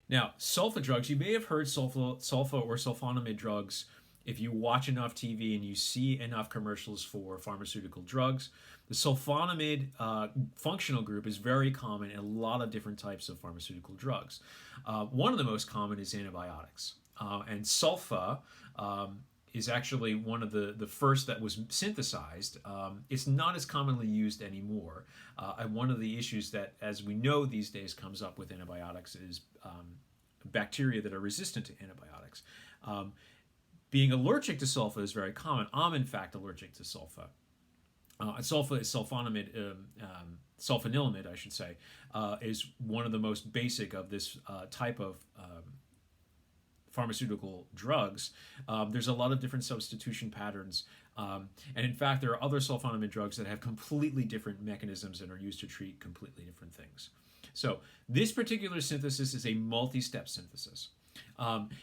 Now, sulfa drugs, you may have heard sulfa or sulfonamide drugs if you watch enough TV and you see enough commercials for pharmaceutical drugs. The sulfonamide functional group is very common in a lot of different types of pharmaceutical drugs. One of the most common is antibiotics. And sulfa is actually one of the first that was synthesized. It's not as commonly used anymore. And one of the issues that, as we know these days, comes up with antibiotics is bacteria that are resistant to antibiotics. Being allergic to sulfa is very common. I'm, in fact, allergic to sulfa. Sulfa is sulfonamide, sulfonilamide, I should say, is one of the most basic of this type of pharmaceutical drugs. There's a lot of different substitution patterns. And in fact, there are other sulfonamide drugs that have completely different mechanisms and are used to treat completely different things. So this particular synthesis is a multi-step synthesis.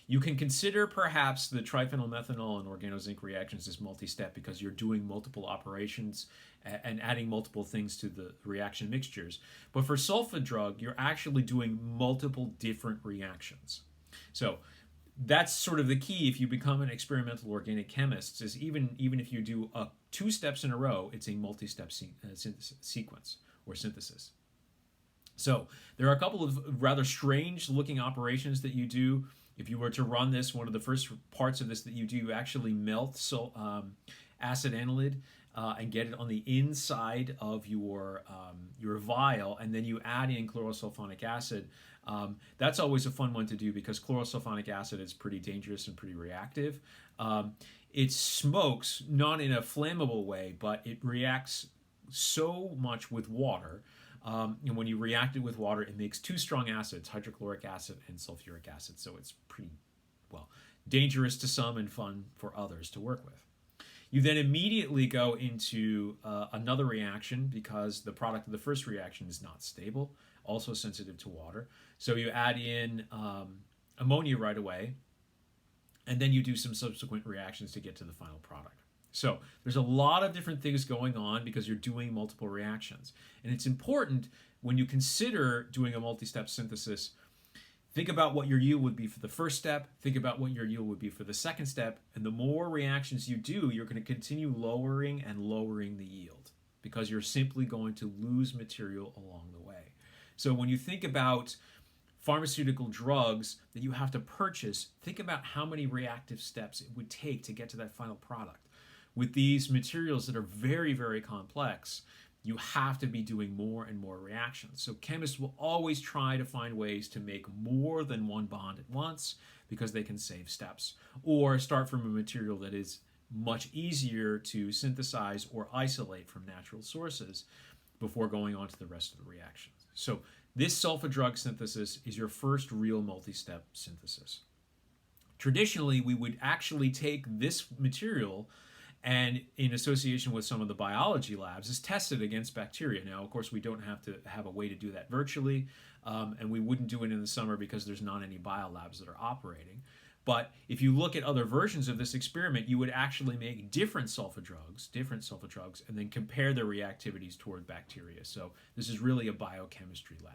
You can consider perhaps the triphenylmethanol and organozinc reactions as multi-step because you're doing multiple operations and adding multiple things to the reaction mixtures. But for sulfa drug, you're actually doing multiple different reactions. So that's sort of the key if you become an experimental organic chemist, is even if you do two steps in a row, it's a multi-step sequence or synthesis. So there are a couple of rather strange looking operations that you do. If you were to run this, one of the first parts of this that you do, you actually melt acid anilide and get it on the inside of your vial, and then you add in chlorosulfonic acid. That's always a fun one to do because chlorosulfonic acid is pretty dangerous and pretty reactive. It smokes, not in a flammable way, but it reacts so much with water. And when you react it with water, it makes two strong acids, hydrochloric acid and sulfuric acid. So it's pretty, well, dangerous to some and fun for others to work with. You then immediately go into another reaction because the product of the first reaction is not stable, also sensitive to water. So you add in ammonia right away, and then you do some subsequent reactions to get to the final product. So there's a lot of different things going on because you're doing multiple reactions. And it's important when you consider doing a multi-step synthesis, think about what your yield would be for the first step, think about what your yield would be for the second step, and the more reactions you do, you're going to continue lowering and lowering the yield because you're simply going to lose material along the way. So when you think about pharmaceutical drugs that you have to purchase, think about how many reactive steps it would take to get to that final product. With these materials that are very, very complex, you have to be doing more and more reactions. So chemists will always try to find ways to make more than one bond at once because they can save steps, or start from a material that is much easier to synthesize or isolate from natural sources before going on to the rest of the reactions. So this sulfa drug synthesis is your first real multi-step synthesis. Traditionally, we would actually take this material and in association with some of the biology labs is tested against bacteria. Now, of course, we don't have to have a way to do that virtually, and we wouldn't do it in the summer because there's not any biolabs that are operating. But if you look at other versions of this experiment, you would actually make different sulfa drugs, and then compare their reactivities toward bacteria. So this is really a biochemistry lab.